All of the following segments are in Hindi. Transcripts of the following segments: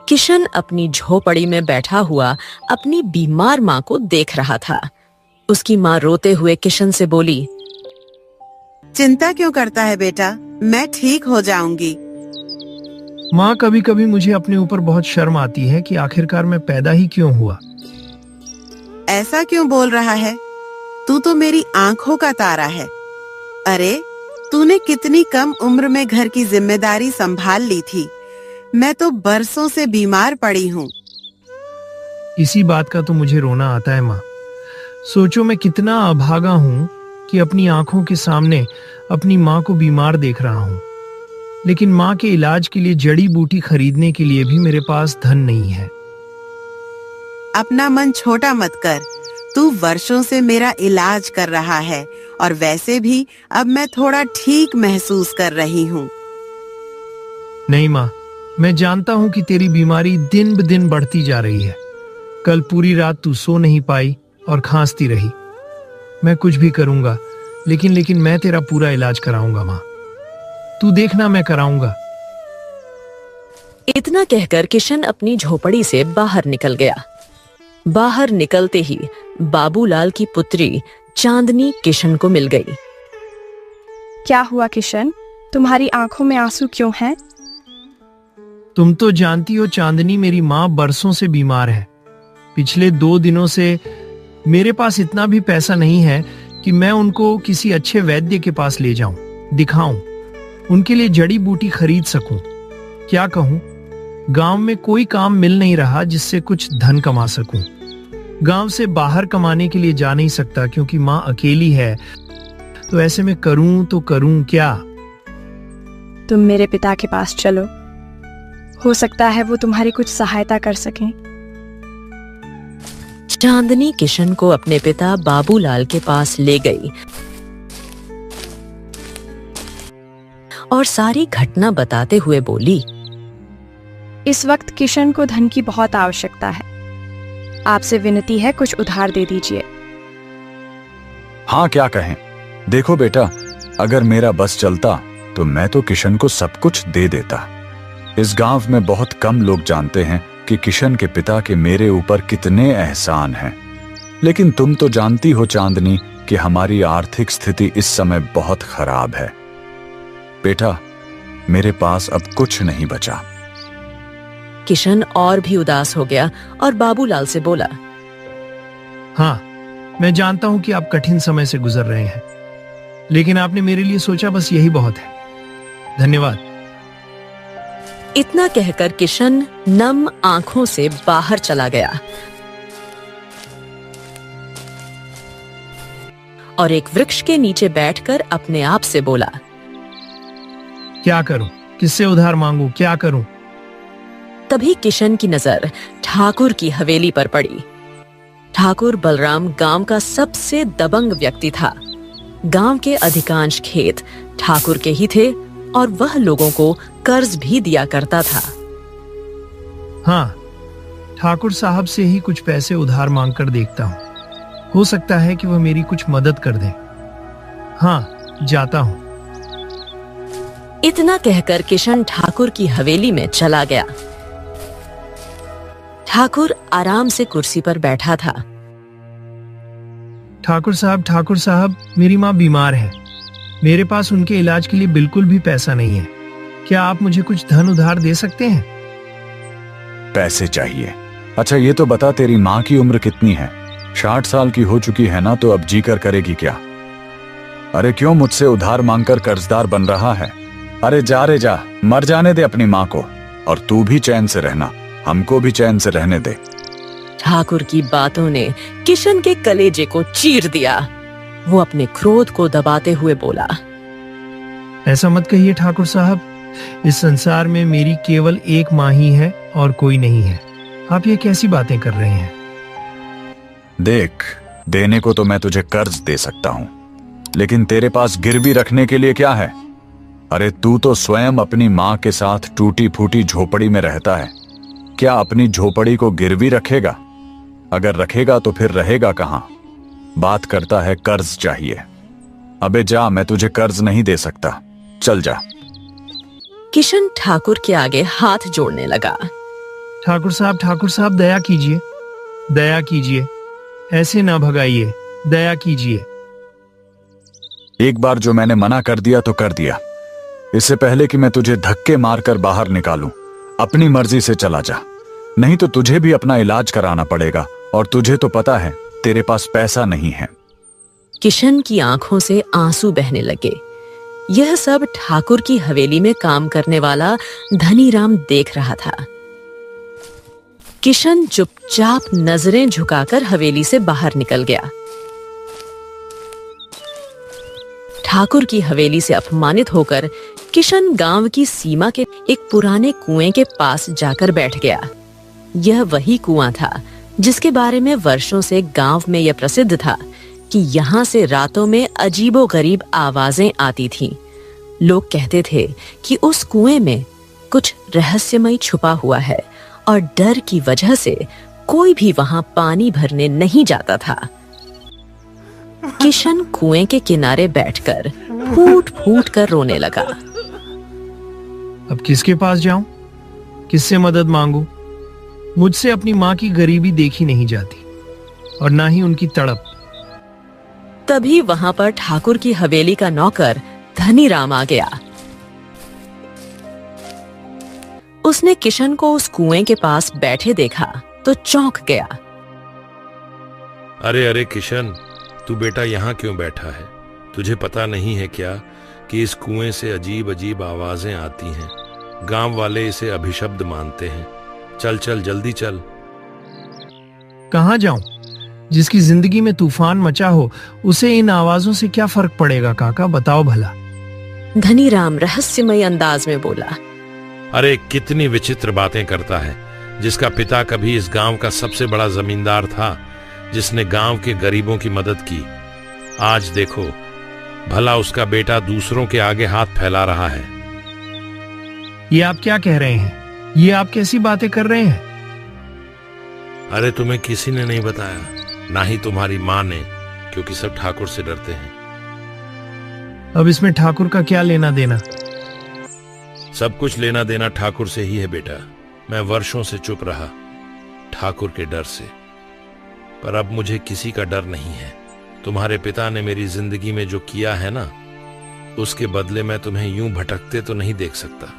किशन अपनी झोपड़ी में बैठा हुआ अपनी बीमार माँ को देख रहा था। उसकी माँ रोते हुए किशन से बोली, चिंता क्यों करता है बेटा, मैं ठीक हो जाऊंगी। माँ, कभी कभी मुझे अपने ऊपर बहुत शर्म आती है कि आखिरकार मैं पैदा ही क्यों हुआ। ऐसा क्यों बोल रहा है? तू तो मेरी आंखों का तारा है। अरे, तूने कितनी कम उम्र में घर की जिम्मेदारी संभाल ली थी। मैं तो बरसों से बीमार पड़ी हूँ। इसी बात का तो मुझे रोना आता है माँ। सोचो मैं कितना अभागा हूँ कि अपनी आंखों के सामने अपनी माँ को बीमार देख रहा हूँ, लेकिन माँ के इलाज के लिए जड़ी बूटी खरीदने के लिए भी मेरे पास धन नहीं है। अपना मन छोटा मत कर। तू वर्षों से मेरा इलाज कर रहा है और वैसे भी अब मैं थोड़ा ठीक महसूस कर रही हूँ। नहीं माँ, मैं जानता हूँ कि तेरी बीमारी दिन ब दिन बढ़ती जा रही है। कल पूरी रात तू सो नहीं पाई और खांसती रही। मैं कुछ भी करूंगा, लेकिन मैं तेरा पूरा इलाज कराऊंगा माँ। तू देखना, मैं कराऊंगा। इतना कहकर किशन अपनी झोपड़ी से बाहर निकल गया। बाहर निकलते ही बाबूलाल की पुत्री चांदनी किशन को मिल गई। क्या हुआ किशन, तुम्हारी आंखों में आंसू क्यों हैं? तुम तो जानती हो चांदनी, मेरी माँ बरसों से बीमार है। पिछले 2 दिनों से मेरे पास इतना भी पैसा नहीं है कि मैं उनको किसी अच्छे वैद्य के पास ले जाऊं, दिखाऊं, उनके लिए जड़ी बूटी खरीद सकूं। क्या कहूं, गांव में कोई काम मिल नहीं रहा जिससे कुछ धन कमा सकूं। गांव से बाहर कमाने के लिए जा नहीं सकता क्योंकि माँ अकेली है। तो ऐसे में करूं तो करूं क्या? तुम मेरे पिता के पास चलो, हो सकता है वो तुम्हारी कुछ सहायता कर सकें। चांदनी किशन को अपने पिता बाबूलाल के पास ले गई और सारी घटना बताते हुए बोली, इस वक्त किशन को धन की बहुत आवश्यकता है। आपसे विनती है, कुछ उधार दे दीजिए। हाँ, क्या कहें। देखो बेटा, अगर मेरा बस चलता तो मैं तो किशन को सब कुछ दे देता। इस गांव में बहुत कम लोग जानते हैं कि किशन के पिता के मेरे ऊपर कितने एहसान हैं। लेकिन तुम तो जानती हो चांदनी कि हमारी आर्थिक स्थिति इस समय बहुत खराब है। बेटा, मेरे पास अब कुछ नहीं बचा। किशन और भी उदास हो गया और बाबूलाल से बोला, हाँ, मैं जानता हूं कि आप कठिन समय से गुजर रहे हैं, लेकिन आपने मेरे लिए सोचा, बस यही बहुत है। धन्यवाद। इतना कहकर किशन नम आंखों से बाहर चला गया और एक वृक्ष के नीचे बैठकर अपने आप से बोला, क्या करूं, किससे उधार मांगू, क्या करूं? तभी किशन की नजर ठाकुर की हवेली पर पड़ी। ठाकुर बलराम गांव का सबसे दबंग व्यक्ति था। गांव के अधिकांश खेत ठाकुर के ही थे और वह लोगों को कर्ज भी दिया करता था। हाँ, ठाकुर साहब से ही कुछ पैसे उधार मांगकर देखता हूँ। हो सकता है कि वह मेरी कुछ मदद कर दें। हाँ, जाता हूँ। इतना कहकर किशन ठाकुर की हवेली में चला गया। ठाकुर आराम से कुर्सी पर बैठा था। ठाकुर साहब, मेरी माँ बीमार है। मेरे पास उनके इलाज के लिए बिल्कुल भी पैसा नहीं है। क्या आप मुझे कुछ धन उधार दे सकते हैं? पैसे चाहिए? अच्छा, ये तो बता, तेरी माँ की उम्र कितनी है? 60 साल की हो चुकी है ना, तो अब जीकर करेगी क्या? अरे क्यों मुझसे उधार मांगकर कर्जदार बन रहा है? अरे जा रे जा, मर जाने दे अपनी माँ को, और तू भी चैन से रहना, हमको भी चैन से रहने दे। ठाकुर की बातों ने किशन के कलेजे को चीर दिया। वो अपने क्रोध को दबाते हुए बोला, ऐसा मत कहिए ठाकुर साहब, इस संसार में मेरी केवल एक माँ ही है और कोई नहीं है। आप ये कैसी बातें कर रहे हैं? देख, देने को तो मैं तुझे कर्ज दे सकता हूँ, लेकिन तेरे पास गिरवी रखने के लिए क्या है? अरे तू तो स्वयं अपनी माँ के साथ टूटी फूटी झोपड़ी में रहता है। क्या अपनी झोपड़ी को गिरवी रखेगा? अगर रखेगा तो फिर रहेगा कहाँ? बात करता है कर्ज चाहिए। अबे जा, मैं तुझे कर्ज नहीं दे सकता, चल जा। किशन ठाकुर के आगे हाथ जोड़ने लगा। ठाकुर साहब दया कीजिए, दया कीजिए, ऐसे ना भगाइए, दया कीजिए। एक बार जो मैंने मना कर दिया तो कर दिया। इससे पहले कि मैं तुझे धक्के मारकर बाहर निकालूं, अपनी मर्जी से चला जा, नहीं तो तुझे भी अपना इलाज कराना पड़ेगा, और तुझे तो पता है तेरे पास पैसा नहीं है। किशन की आंखों से आंसू बहने लगे। यह सब ठाकुर की हवेली में काम करने वाला धनीराम देख रहा था। किशन चुपचाप नजरें झुकाकर हवेली से बाहर निकल गया। ठाकुर की हवेली से अपमानित होकर किशन गांव की सीमा के एक पुराने कुएं के पास जाकर बैठ गया। यह वही कुआं था जिसके बारे में वर्षों से गांव में यह प्रसिद्ध था कि यहाँ से रातों में अजीबोगरीब आवाजें आती थीं। लोग कहते थे कि उस कुएं में कुछ रहस्यमय छुपा हुआ है और डर की वजह से कोई भी वहां पानी भरने नहीं जाता था। किशन कुएं के किनारे बैठकर फूट फूट कर रोने लगा। अब किसके पास जाऊं? किससे मदद मांगू? मुझसे अपनी माँ की गरीबी देखी नहीं जाती और ना ही उनकी तड़प। तभी वहां पर ठाकुर की हवेली का नौकर धनीराम आ गया। उसने किशन को उस कुएं के पास बैठे देखा तो चौंक गया। अरे अरे किशन, तू बेटा यहाँ क्यों बैठा है? तुझे पता नहीं है क्या कि इस कुएं से अजीब अजीब आवाजें आती हैं। गांव वाले इसे अभिशप्त मानते हैं। चल चल जल्दी चल। कहाँ जाऊं? जिसकी जिंदगी में तूफान मचा हो उसे इन आवाजों से क्या फर्क पड़ेगा? काका बताओ भला। धनीराम रहस्यमय अंदाज में बोला। अरे कितनी विचित्र बातें करता है। जिसका पिता कभी इस गांव का सबसे बड़ा जमींदार था, जिसने गांव के गरीबों की मदद की, आज देखो भला उसका बेटा दूसरों के आगे हाथ फैला रहा है। ये आप क्या कह रहे हैं? ये आप कैसी बातें कर रहे हैं? अरे तुम्हें किसी ने नहीं बताया, ना ही तुम्हारी माँ ने, क्योंकि सब ठाकुर से डरते हैं। अब इसमें ठाकुर का क्या लेना देना? सब कुछ लेना देना ठाकुर से ही है बेटा। मैं वर्षों से चुप रहा ठाकुर के डर से, पर अब मुझे किसी का डर नहीं है। तुम्हारे पिता ने मेरी जिंदगी में जो किया है ना, उसके बदले मैं तुम्हें यूं भटकते तो नहीं देख सकता।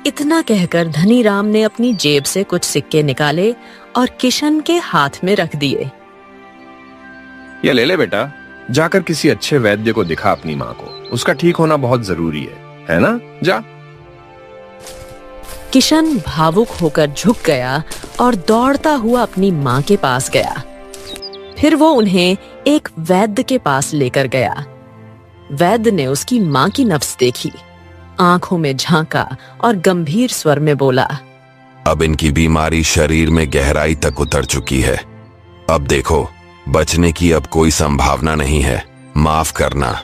इतना कहकर धनीराम ने अपनी जेब से कुछ सिक्के निकाले और किशन के हाथ में रख दिए। ये ले ले बेटा, जाकर किसी अच्छे वैद्य को दिखा अपनी माँ को। उसका ठीक होना बहुत जरूरी है ना? जा। किशन भावुक होकर झुक गया और दौड़ता हुआ अपनी माँ के पास गया। फिर वो उन्हें एक वैद्य के पास लेकर गया। वैद्य ने उसकी माँ की नब्ज देखी, आंखों में झांका और गंभीर स्वर में बोला, अब इनकी बीमारी शरीर में गहराई तक उतर चुकी है। अब देखो, बचने की अब कोई संभावना नहीं है। माफ करना।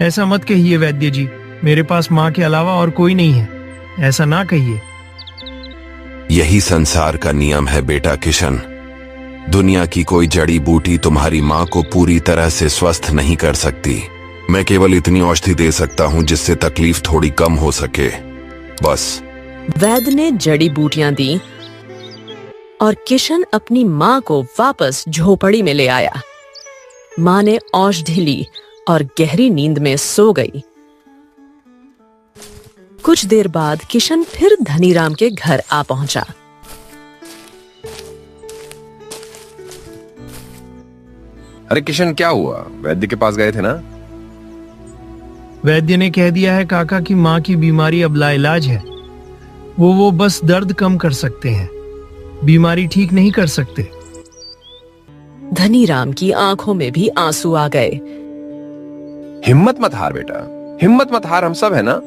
ऐसा मत कहिए वैद्य जी, मेरे पास माँ के अलावा और कोई नहीं है। ऐसा ना कहिए। यही संसार का नियम है बेटा किशन। दुनिया की कोई जड़ी बूटी तुम्हारी माँ को पूरी तरह से स्वस्थ नहीं कर सकती। मैं केवल इतनी औषधि दे सकता हूँ जिससे तकलीफ थोड़ी कम हो सके, बस। वैद्य ने जड़ी बूटियां दी और किशन अपनी माँ को वापस झोपड़ी में ले आया। माँ ने औषधि ली और गहरी नींद में सो गई। कुछ देर बाद किशन फिर धनीराम के घर आ पहुंचा। अरे किशन, क्या हुआ? वैद्य के पास गए थे ना? वैद्य ने कह दिया है काका कि माँ की बीमारी अब लाइलाज है। वो बस दर्द कम कर सकते हैं, बीमारी ठीक नहीं कर सकते। धनीराम की आंखों में भी आंसू आ गए। हिम्मत मत हार बेटा, हिम्मत मत हार, हम सब है ना।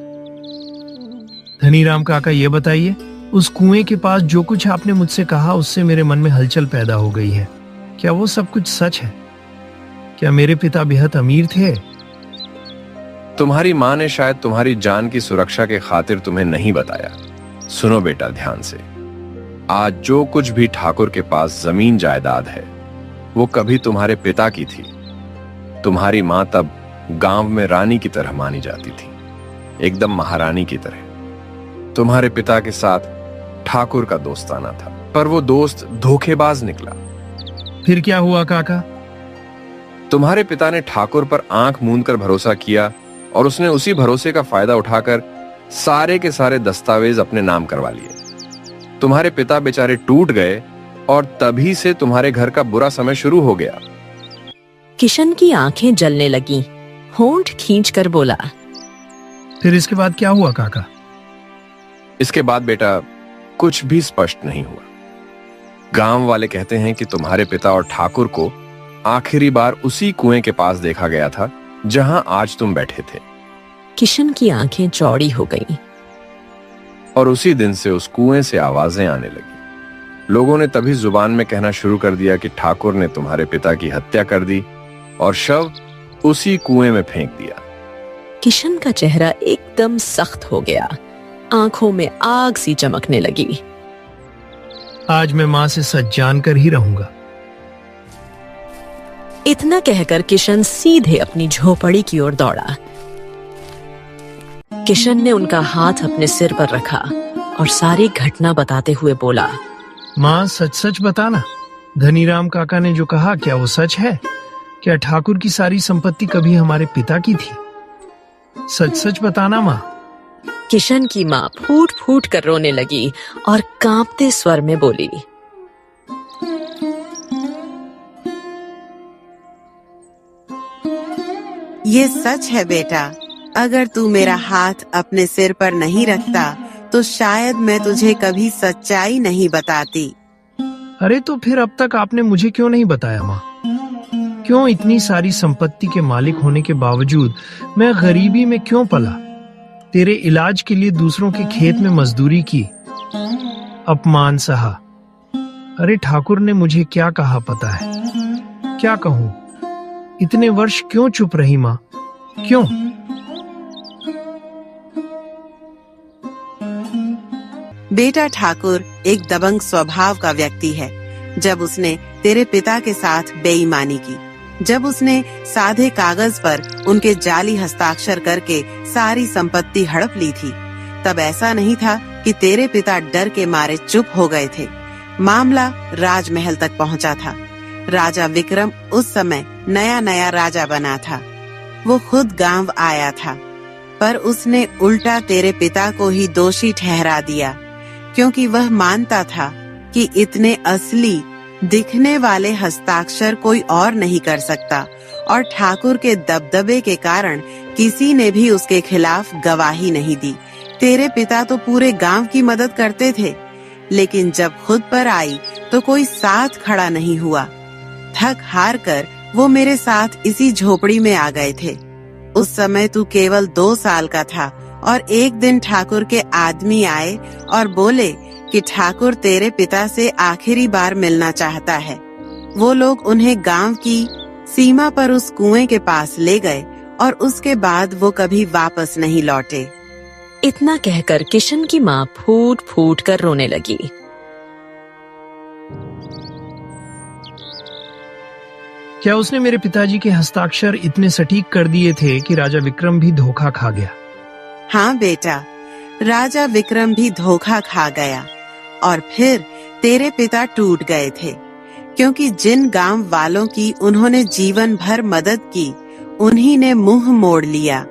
धनीराम काका ये बताइए, उस कुएं के पास जो कुछ आपने मुझसे कहा उससे मेरे मन में हलचल पैदा हो गई है। क्या वो सब कुछ सच है? क्या मेरे पिता बेहद अमीर थे? तुम्हारी माँ ने शायद तुम्हारी जान की सुरक्षा के खातिर तुम्हें नहीं बताया। सुनो बेटा ध्यान से, आज जो कुछ भी ठाकुर के पास जमीन जायदाद है वो कभी तुम्हारे पिता की थी। तुम्हारी माँ तब गांव में रानी की तरह मानी जाती थी। एकदम महारानी की तरह। तुम्हारे पिता के साथ ठाकुर का दोस्ताना था, पर वो दोस्त धोखेबाज निकला। फिर क्या हुआ काका? तुम्हारे पिता ने ठाकुर पर आंख मूंद कर भरोसा किया और उसने उसी भरोसे का फायदा उठाकर सारे के सारे दस्तावेज अपने नाम करवा लिए। तुम्हारे पिता बेचारे टूट गए और तभी से तुम्हारे घर का बुरा समय शुरू हो गया। किशन की आंखें जलने लगीं, होंठ खींचकर बोला, फिर इसके बाद क्या हुआ काका? इसके बाद बेटा कुछ भी स्पष्ट नहीं हुआ। गांव वाले कहते हैं कि तुम्हारे पिता और ठाकुर को आखिरी बार उसी कुएं के पास देखा गया था जहां आज तुम बैठे थे। किशन की आंखें चौड़ी हो गईं। और उसी दिन से उस कुएं से आवाजें आने लगी। लोगों ने तभी जुबान में कहना शुरू कर दिया कि ठाकुर ने तुम्हारे पिता की हत्या कर दी और शव उसी कुएं में फेंक दिया। किशन का चेहरा एकदम सख्त हो गया, आंखों में आग सी चमकने लगी। आज मैं माँ से सच जानकर ही रहूंगा। इतना कहकर किशन सीधे अपनी झोपड़ी की ओर दौड़ा। किशन ने उनका हाथ अपने सिर पर रखा और सारी घटना बताते हुए बोला, माँ सच सच बताना, धनीराम काका ने जो कहा क्या वो सच है? क्या ठाकुर की सारी संपत्ति कभी हमारे पिता की थी? सच सच बताना माँ। किशन की माँ फूट फूट कर रोने लगी और कांपते स्वर में बोली, ये सच है बेटा। अगर तू मेरा हाथ अपने सिर पर नहीं रखता तो शायद मैं तुझे कभी सच्चाई नहीं बताती। अरे तो फिर अब तक आपने मुझे क्यों नहीं बताया माँ? क्यों इतनी सारी संपत्ति के मालिक होने के बावजूद मैं गरीबी में क्यों पला? तेरे इलाज के लिए दूसरों के खेत में मजदूरी की, अपमान सहा। अरे ठाकुर ने मुझे क्या कहा पता है? क्या कहूँ? इतने वर्ष क्यों चुप रही माँ? क्यों? बेटा ठाकुर एक दबंग स्वभाव का व्यक्ति है। जब उसने तेरे पिता के साथ बेईमानी की, जब उसने सादे कागज पर उनके जाली हस्ताक्षर करके सारी संपत्ति हड़प ली थी, तब ऐसा नहीं था कि तेरे पिता डर के मारे चुप हो गए थे। मामला राजमहल तक पहुंचा था। राजा विक्रम उस समय नया नया राजा बना था। वो खुद गांव आया था, पर उसने उल्टा तेरे पिता को ही दोषी ठहरा दिया, क्योंकि वह मानता था कि इतने असली दिखने वाले हस्ताक्षर कोई और नहीं कर सकता, और ठाकुर के दबदबे के कारण किसी ने भी उसके खिलाफ गवाही नहीं दी। तेरे पिता तो पूरे गांव की मदद करते थे, लेकिन जब खुद पर आई तो कोई साथ खड़ा नहीं हुआ। थक हार कर वो मेरे साथ इसी झोपड़ी में आ गए थे। उस समय तू केवल 2 साल का था, और एक दिन ठाकुर के आदमी आए और बोले कि ठाकुर तेरे पिता से आखिरी बार मिलना चाहता है। वो लोग उन्हें गांव की सीमा पर उस कुएं के पास ले गए और उसके बाद वो कभी वापस नहीं लौटे। इतना कहकर किशन की माँ फूट फूट कर रोने लगी। क्या उसने मेरे पिताजी के हस्ताक्षर इतने सटीक कर दिए थे कि राजा विक्रम भी धोखा खा गया? हाँ बेटा, राजा विक्रम भी धोखा खा गया, और फिर तेरे पिता टूट गए थे, क्योंकि जिन गांव वालों की उन्होंने जीवन भर मदद की, उन्हीं ने मुंह मोड़ लिया।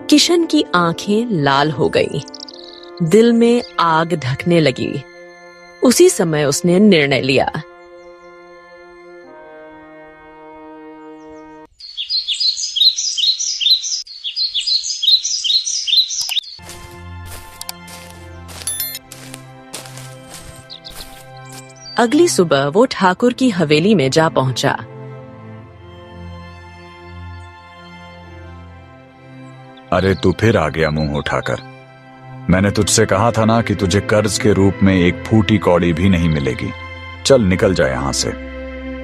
किशन की आंखें लाल हो गईं, दिल में आग धकने लगी। उसी समय उसने निर्णय लिया। अगली सुबह वो ठाकुर की हवेली में जा पहुंचा। अरे तू फिर आ गया मुंह उठाकर। मैंने तुझसे कहा था ना कि तुझे कर्ज के रूप में एक फूटी कौड़ी भी नहीं मिलेगी। चल निकल जा यहाँ से।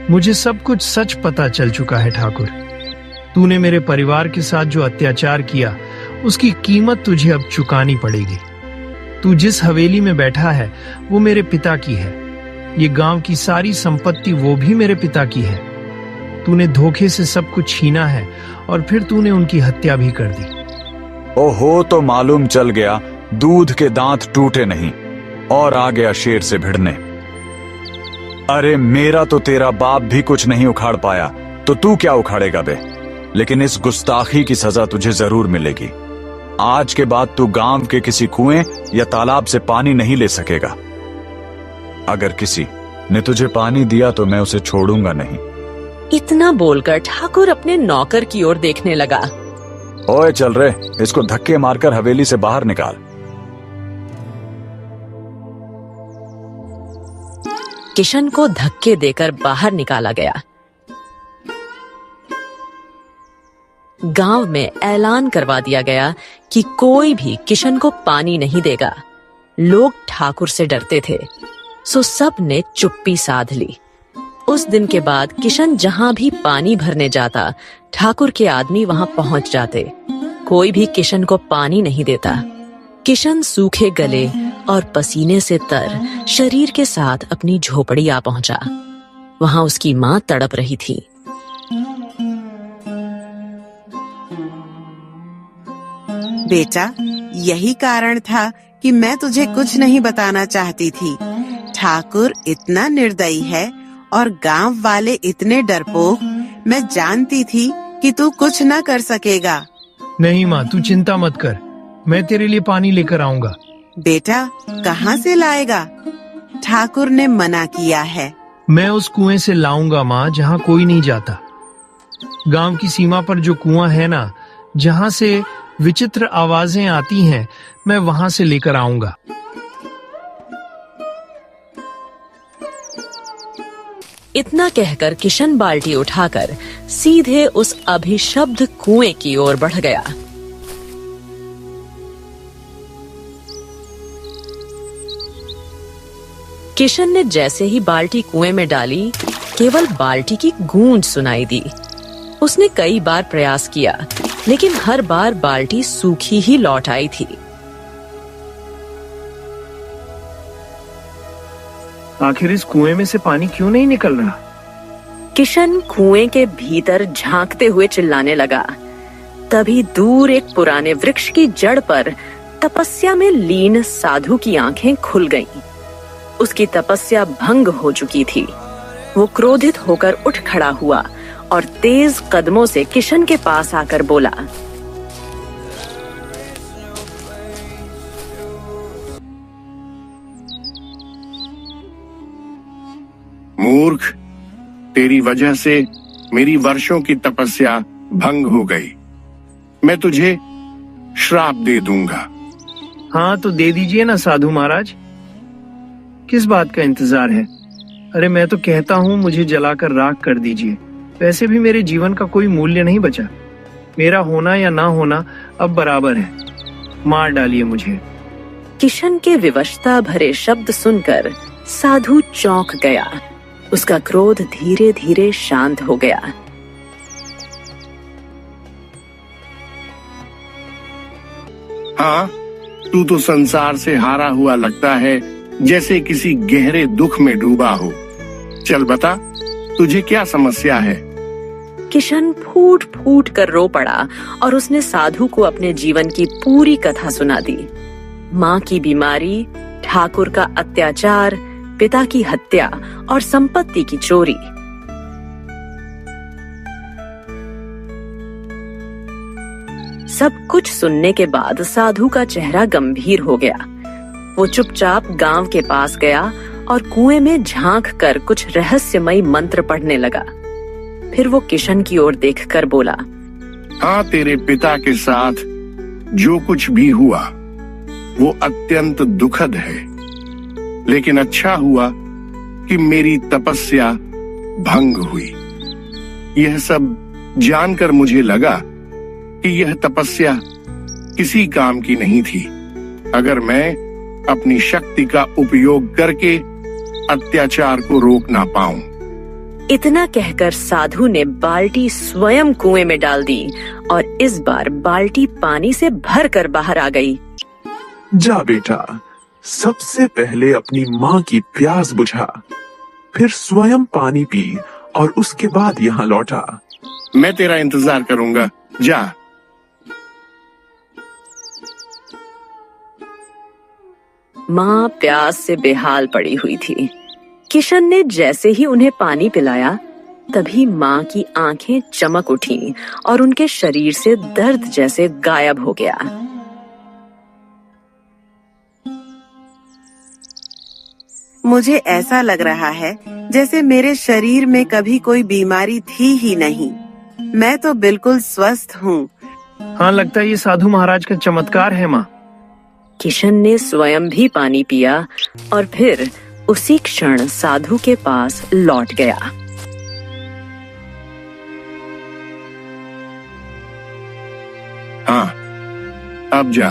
मुझे सब कुछ सच पता चल चुका है ठाकुर। तूने मेरे परिवार के साथ जो अत्याचार किया, उसकी कीमत तुझे अब चुकानी पड़ेगी। तू जिस हवेली में बैठा है वो मेरे पिता की है। ये गांव की सारी संपत्ति वो भी मेरे पिता की है। तूने धोखे से सब कुछ छीना है और फिर तूने उनकी हत्या भी कर दी। ओहो, तो मालूम चल गया दूध के दांत टूटे नहीं, और आ गया शेर से भिड़ने। अरे मेरा तो तेरा बाप भी कुछ नहीं उखाड़ पाया, तो तू क्या उखाड़ेगा बे? लेकिन इस गुस्ताखी की सजा तुझे जरूर मिलेगी। आज के बाद तू गांव के किसी कुएं या तालाब से पानी नहीं ले सकेगा। अगर किसी ने तुझे पानी दिया तो मैं उसे छोड़ूंगा नहीं। इतना बोलकर ठाकुर अपने नौकर की ओर देखने लगा। ओए चल रे, इसको धक्के मारकर हवेली से बाहर निकाल। किशन को धक्के देकर बाहर निकाला गया। गांव में ऐलान करवा दिया गया कि कोई भी किशन को पानी नहीं देगा। लोग ठाकुर से डरते थे, सो सब ने चुप्पी साध ली। उस दिन के बाद किशन जहां भी पानी भरने जाता, ठाकुर के आदमी वहां पहुंच जाते। कोई भी किशन को पानी नहीं देता। किशन सूखे गले और पसीने से तर शरीर के साथ अपनी झोपड़ी आ पहुंचा। वहां उसकी मां तड़प रही थी। बेटा, यही कारण था कि मैं तुझे कुछ नहीं बताना चाहती थी। ठाकुर इतना निर्दयी है और गांव वाले इतने डरपोक। मैं जानती थी कि तू कुछ न कर सकेगा। नहीं माँ, तू चिंता मत कर, मैं तेरे लिए पानी लेकर आऊंगा। बेटा, कहाँ से लाएगा? ठाकुर ने मना किया है। मैं उस कुएं से लाऊंगा माँ, जहाँ कोई नहीं जाता। गांव की सीमा पर जो कुआं है ना, जहाँ से विचित्र आवाजें आती हैं, मैं वहां से लेकर आऊंगा। इतना कहकर किशन बाल्टी उठाकर सीधे उस अभिशप्त कुएं की ओर बढ़ गया। किशन ने जैसे ही बाल्टी कुएं में डाली, केवल बाल्टी की गूंज सुनाई दी। उसने कई बार प्रयास किया, लेकिन हर बार बाल्टी सूखी ही लौट आई थी। आखिर इस कुएं में से पानी क्यों नहीं निकल रहा? किशन कुएं के भीतर झांकते हुए चिल्लाने लगा। तभी दूर एक पुराने वृक्ष की जड़ पर तपस्या में लीन साधु की आंखें खुल गईं। उसकी तपस्या भंग हो चुकी थी। वो क्रोधित होकर उठ खड़ा हुआ और तेज कदमों से किशन के पास आकर बोला, मूर्ख, तेरी वजह से मेरी वर्षों की तपस्या भंग हो गई। मैं तुझे श्राप दे दूंगा। हाँ तो दे दीजिए ना साधु महाराज, किस बात का इंतजार है? अरे मैं तो कहता हूँ मुझे जलाकर राख कर दीजिए। वैसे भी मेरे जीवन का कोई मूल्य नहीं बचा। मेरा होना या ना होना अब बराबर है। मार डालिए मुझे। किशन के विवशता भरे शब्द सुनकर साधु चौंक गया। उसका क्रोध धीरे धीरे शांत हो गया। हाँ, तू तो संसार से हारा हुआ लगता है, जैसे किसी गहरे दुख में डूबा हो। चल बता, तुझे क्या समस्या है? किशन फूट फूट कर रो पड़ा और उसने साधु को अपने जीवन की पूरी कथा सुना दी। माँ की बीमारी, ठाकुर का अत्याचार, पिता की हत्या और संपत्ति की चोरी। सब कुछ सुनने के बाद साधु का चेहरा गंभीर हो गया। वो चुपचाप गांव के पास गया और कुएं में झांक कर कुछ रहस्यमयी मंत्र पढ़ने लगा। फिर वो किशन की ओर देखकर बोला, हाँ, तेरे पिता के साथ जो कुछ भी हुआ वो अत्यंत दुखद है, लेकिन अच्छा हुआ कि मेरी तपस्या भंग हुई। यह सब जानकर मुझे लगा कि यह तपस्या किसी काम की नहीं थी, अगर मैं अपनी शक्ति का उपयोग करके अत्याचार को रोक ना पाऊं। इतना कहकर साधु ने बाल्टी स्वयं कुएं में डाल दी और इस बार बाल्टी पानी से भरकर बाहर आ गई। जा बेटा, सबसे पहले अपनी माँ की प्यास बुझा, फिर स्वयं पानी पी और उसके बाद यहाँ लौटा। मैं तेरा इंतजार करूंगा, जा। माँ प्यास से बेहाल पड़ी हुई थी। किशन ने जैसे ही उन्हें पानी पिलाया, तभी माँ की आंखें चमक उठी और उनके शरीर से दर्द जैसे गायब हो गया। मुझे ऐसा लग रहा है जैसे मेरे शरीर में कभी कोई बीमारी थी ही नहीं। मैं तो बिल्कुल स्वस्थ हूँ। हाँ, लगता है ये साधु महाराज का चमत्कार है माँ। किशन ने स्वयं भी पानी पिया और फिर उसी क्षण साधु के पास लौट गया। हाँ, अब जा,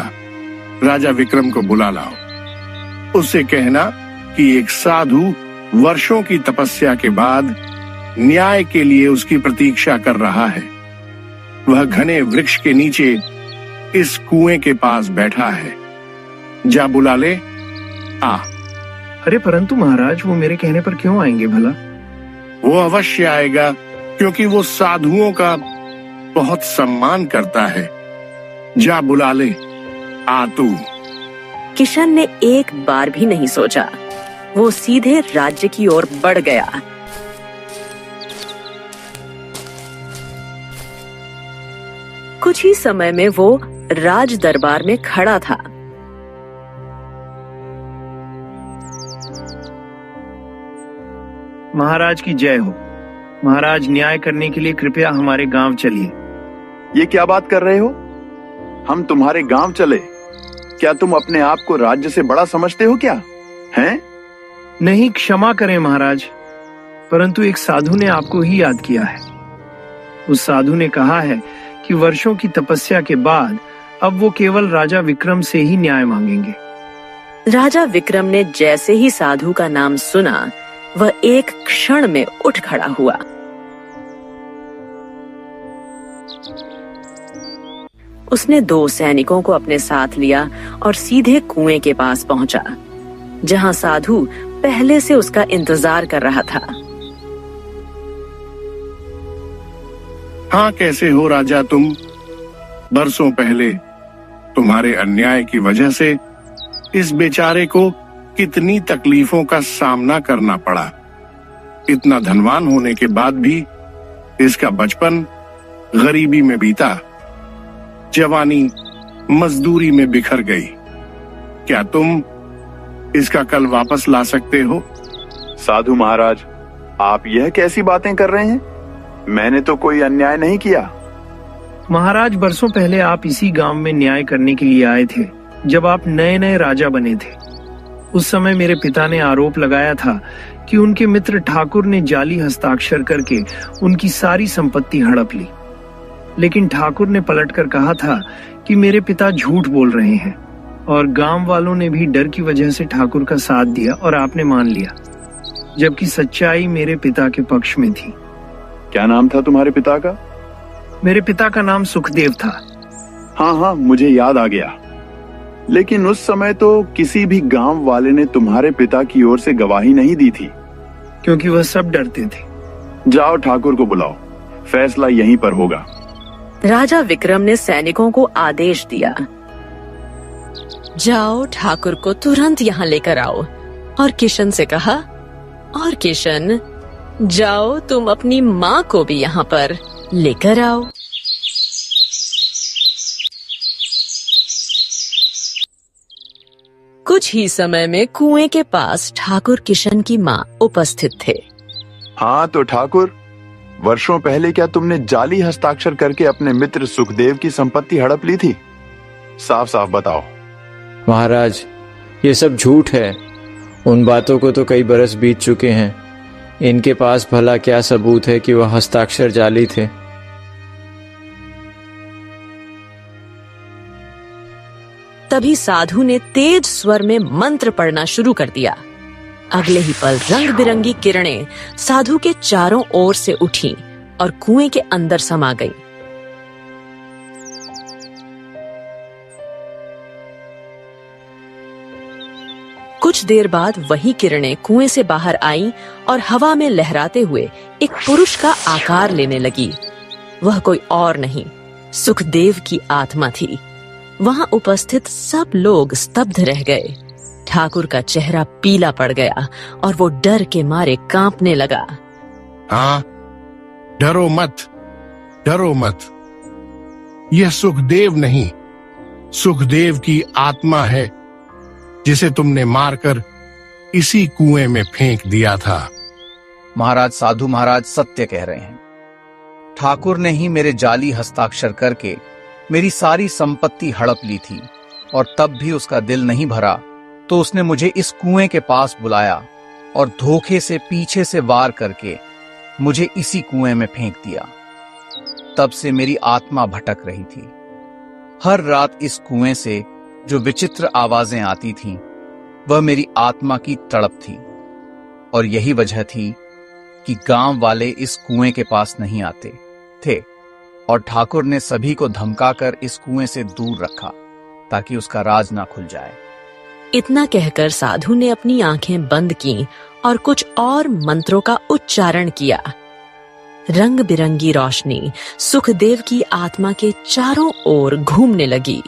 राजा विक्रम को बुला लाओ। उससे कहना कि एक साधु वर्षों की तपस्या के बाद न्याय के लिए उसकी प्रतीक्षा कर रहा है। वह घने वृक्ष के नीचे इस कुएं के पास बैठा है। जा बुला ले। आ। अरे परंतु महाराज, वो मेरे कहने पर क्यों आएंगे भला? वो अवश्य आएगा, क्योंकि वो साधुओं का बहुत सम्मान करता है। जा बुला ले। आ तू। किशन ने एक बार भी नहीं सोचा, वो सीधे राज्य की ओर बढ़ गया। कुछ ही समय में वो राज दरबार में खड़ा था। महाराज की जय हो। महाराज, न्याय करने के लिए कृपया हमारे गांव चलिए। ये क्या बात कर रहे हो? हम तुम्हारे गांव चले? क्या तुम अपने आप को राज्य से बड़ा समझते हो क्या? हैं? नहीं, क्षमा करें महाराज, परंतु एक साधु ने आपको ही याद किया है। उस साधु ने कहा है कि वर्षों की तपस्या के बाद अब वो केवल राजा विक्रम से ही न्याय मांगेंगे। राजा विक्रम ने जैसे ही साधु का नाम सुना, वह एक क्षण में उठ खड़ा हुआ। उसने 2 सैनिकों को अपने साथ लिया और सीधे कुएं के पास पहुंचा, जहां साधु पहले से उसका इंतजार कर रहा था। हाँ, कैसे हो राजा तुम? बरसों पहले तुम्हारे अन्याय की वजह से इस बेचारे को कितनी तकलीफों का सामना करना पड़ा। इतना धनवान होने के बाद भी इसका बचपन गरीबी में बीता, जवानी मजदूरी में बिखर गई। क्या तुम इसका कल वापस ला सकते हो? साधु महाराज, आप यह कैसी बातें कर रहे हैं? मैंने तो कोई अन्याय नहीं किया। महाराज, बरसों पहले आप इसी गांव में न्याय करने के लिए आए थे, जब आप नए नए राजा बने थे। उस समय मेरे पिता ने आरोप लगाया था कि उनके मित्र ठाकुर ने जाली हस्ताक्षर करके उनकी सारी संपत्ति हड़प ली। लेकिन ठाकुर ने पलटकर कहा था कि मेरे पिता झूठ बोल रहे हैं, और गांव वालों ने भी डर की वजह से ठाकुर का साथ दिया और आपने मान लिया, जबकि सच्चाई मेरे पिता के पक्ष में थी। क्या नाम था तुम्हारे पिता का? मेरे पिता का नाम सुखदेव था। हाँ हाँ, मुझे याद आ गया। लेकिन उस समय तो किसी भी गांव वाले ने तुम्हारे पिता की ओर से गवाही नहीं दी थी, क्योंकि वह सब डरते थे। जाओ, ठाकुर को बुलाओ, फैसला यहीं पर होगा। राजा विक्रम ने सैनिकों को आदेश दिया, जाओ, ठाकुर को तुरंत यहाँ लेकर आओ। और किशन से कहा, और किशन, जाओ, तुम अपनी माँ को भी यहाँ पर लेकर आओ। कुछ ही समय में कुएं के पास ठाकुर किशन की माँ उपस्थित थे। हाँ तो ठाकुर, वर्षों पहले क्या तुमने जाली हस्ताक्षर करके अपने मित्र सुखदेव की संपत्ति हड़प ली थी? साफ साफ बताओ। महाराज, ये सब झूठ है। उन बातों को तो कई बरस बीत चुके हैं। इनके पास भला क्या सबूत है कि वह हस्ताक्षर जाली थे? तभी साधु ने तेज स्वर में मंत्र पढ़ना शुरू कर दिया। अगले ही पल रंग बिरंगी किरणें साधु के चारों ओर से उठीं और कुएं के अंदर समा गईं। कुछ देर बाद वही किरणें कुएं से बाहर आईं और हवा में लहराते हुए एक पुरुष का आकार लेने लगी। वह कोई और नहीं, सुखदेव की आत्मा थी। वहां उपस्थित सब लोग स्तब्ध रह गए। ठाकुर का चेहरा पीला पड़ गया और वो डर के मारे कांपने लगा। हाँ, डरो मत, डरो मत। यह सुखदेव नहीं, सुखदेव की आत्मा है, जिसे तुमने मारकर इसी कुएं में फेंक दिया था। महाराज, साधु महाराज सत्य कह रहे हैं। ठाकुर ने ही मेरे जाली हस्ताक्षर करके मेरी सारी संपत्ति हड़प ली थी, और तब भी उसका दिल नहीं भरा तो उसने मुझे इस कुएं के पास बुलाया और धोखे से पीछे से वार करके मुझे इसी कुएं में फेंक दिया। तब से मेरी आत्मा भटक रही थी। हर रात इस कुएं से जो विचित्र आवाजें आती थीं, वह मेरी आत्मा की तड़प थी, और यही वजह थी कि गांव वाले इस कुएं के पास नहीं आते थे, और ठाकुर ने सभी को धमकाकर इस कुएं से दूर रखा ताकि उसका राज ना खुल जाए। इतना कहकर साधु ने अपनी आंखें बंद की और कुछ और मंत्रों का उच्चारण किया। रंग बिरंगी रोशनी सुखदेव की आत्मा के चारों ओर घूमने लगी।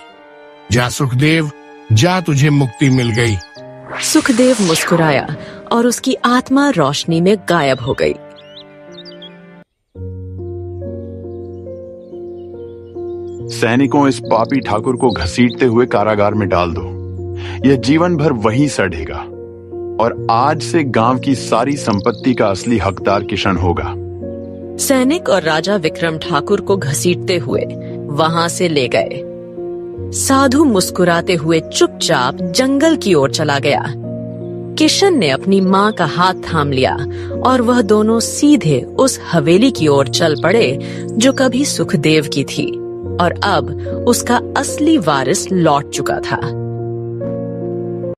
जा सुखदेव, जा, तुझे मुक्ति मिल गई। सुखदेव मुस्कुराया और उसकी आत्मा रोशनी में गायब हो गई। सैनिकों, इस पापी ठाकुर को घसीटते हुए कारागार में डाल दो। यह जीवन भर वहीं सड़ेगा, और आज से गांव की सारी संपत्ति का असली हकदार किशन होगा। सैनिक और राजा विक्रम ठाकुर को घसीटते हुए वहां से ले गए। साधु मुस्कुराते हुए चुपचाप जंगल की ओर चला गया। किशन ने अपनी माँ का हाथ थाम लिया और वह दोनों सीधे उस हवेली की ओर चल पड़े जो कभी सुखदेव की थी और अब उसका असली वारिस लौट चुका था।